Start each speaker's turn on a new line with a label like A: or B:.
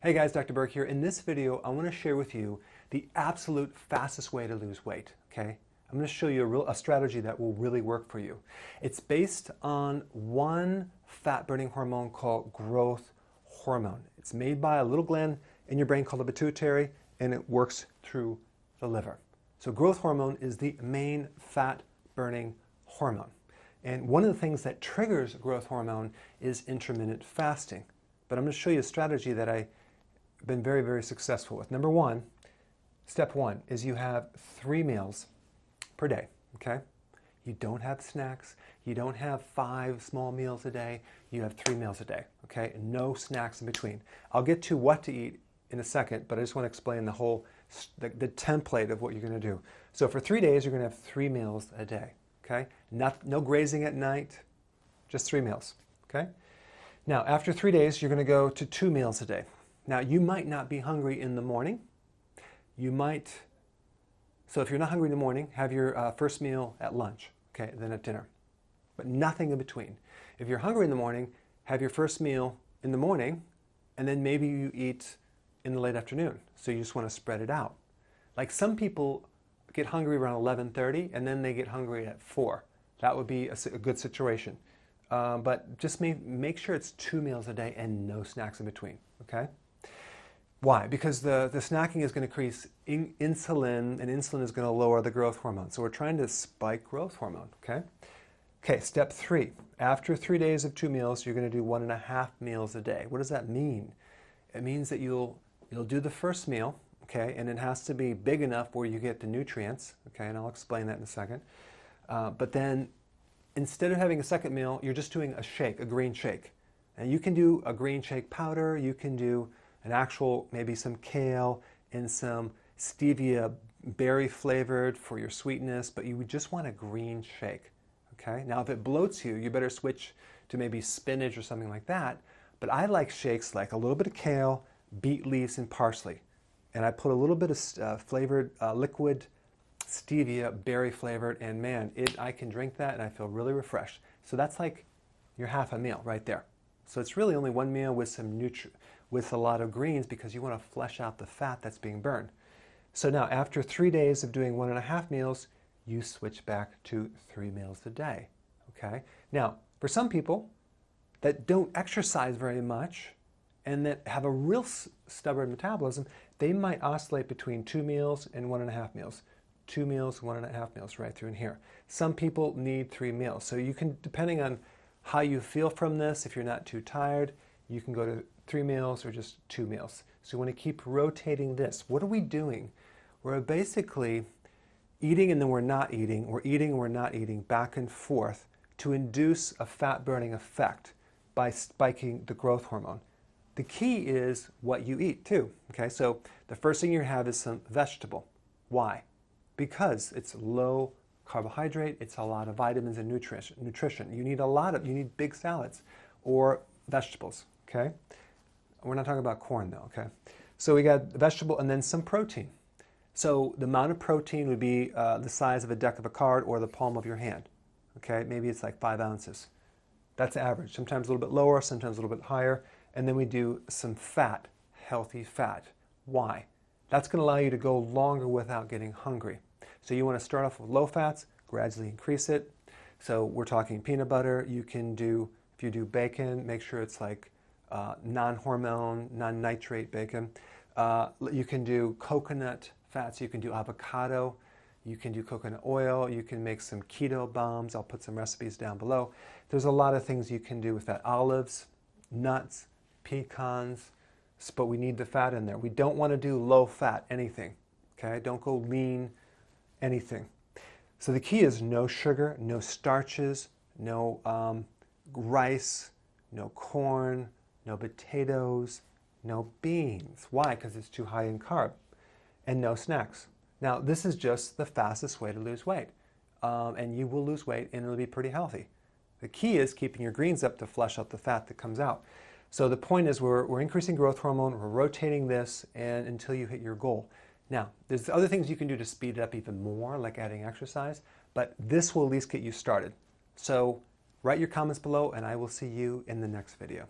A: Hey guys, Dr. Berg here. In this video, I want to share with you the absolute fastest way to lose weight, okay? I'm going to show you a strategy that will really work for you. It's based on one fat-burning hormone called growth hormone. It's made by a little gland in your brain called the pituitary, and it works through the liver. So growth hormone is the main fat-burning hormone. And one of the things that triggers growth hormone is intermittent fasting. But I'm going to show you a strategy that I've been very, very successful with. Number one, step one is you have 3 meals per day, okay? You don't have snacks. You don't have 5 small meals a day. You have 3 meals a day, okay? No snacks in between. I'll get to what to eat in a second, but I just want to explain the template of what you're going to do. So for 3 days, you're going to have 3 meals a day, okay? No grazing at night, just 3 meals, okay? Now, after 3 days, you're going to go to 2 meals a day. Now, you might not be hungry in the morning. So if you're not hungry in the morning, have your first meal at lunch, okay, then at dinner, but nothing in between. If you're hungry in the morning, have your first meal in the morning, and then maybe you eat in the late afternoon. So you just want to spread it out. Like some people get hungry around 11:30, and then they get hungry at 4. That would be a good situation. But just make sure it's 2 meals a day and no snacks in between, okay? Why? Because the snacking is going to increase insulin, and insulin is going to lower the growth hormone. So we're trying to spike growth hormone, okay? Okay, step 3. After 3 days of 2 meals, you're going to do 1.5 meals a day. What does that mean? It means that you'll do the first meal, okay, and it has to be big enough where you get the nutrients, okay, and I'll explain that in a second. But then instead of having a second meal, you're just doing a shake, a green shake. And you can do a green shake powder, you can do an actual, maybe some kale and some stevia berry flavored for your sweetness, but you would just want a green shake, okay? Now, if it bloats you, you better switch to maybe spinach or something like that. But I like shakes like a little bit of kale, beet leaves, and parsley. And I put a little bit of flavored liquid stevia, berry flavored, and man, I can drink that and I feel really refreshed. So that's like your half a meal right there. So it's really only 1 meal with with a lot of greens because you want to flesh out the fat that's being burned. So now after 3 days of doing 1.5 meals, you switch back to 3 meals a day, okay? Now, for some people that don't exercise very much and that have a real stubborn metabolism, they might oscillate between 2 meals and 1.5 meals. 2 meals, 1.5 meals right through in here. Some people need 3 meals. So you can, depending on how you feel from this, if you're not too tired, you can go to 3 meals or just 2 meals. So you want to keep rotating this. What are we doing? We're basically eating and then we're not eating, we're eating and we're not eating, back and forth to induce a fat burning effect by spiking the growth hormone. The key is what you eat too, okay? So the first thing you have is some vegetable. Why? Because it's low carbohydrate, it's a lot of vitamins and nutrition. You need big salads or vegetables, okay? We're not talking about corn though, okay? So we got vegetable and then some protein. So the amount of protein would be the size of a deck of a card or the palm of your hand, okay? Maybe it's like 5 ounces. That's average, sometimes a little bit lower, sometimes a little bit higher. And then we do some fat, healthy fat. Why? That's going to allow you to go longer without getting hungry. So you want to start off with low fats, gradually increase it. So we're talking peanut butter. You can do, if you do bacon, make sure it's like non-hormone, non-nitrate bacon. You can do coconut fats. You can do avocado. You can do coconut oil. You can make some keto bombs. I'll put some recipes down below. There's a lot of things you can do with that. Olives, nuts, pecans, but we need the fat in there. We don't want to do low fat anything, okay? Don't go lean anything. So the key is no sugar, no starches, no rice, no corn, no potatoes, no beans. Why? Because it's too high in carb. And no snacks. Now, this is just the fastest way to lose weight. And you will lose weight and it'll be pretty healthy. The key is keeping your greens up to flush out the fat that comes out. So the point is we're increasing growth hormone, we're rotating this and until you hit your goal. Now, there's other things you can do to speed it up even more, like adding exercise, but this will at least get you started. So write your comments below and I will see you in the next video.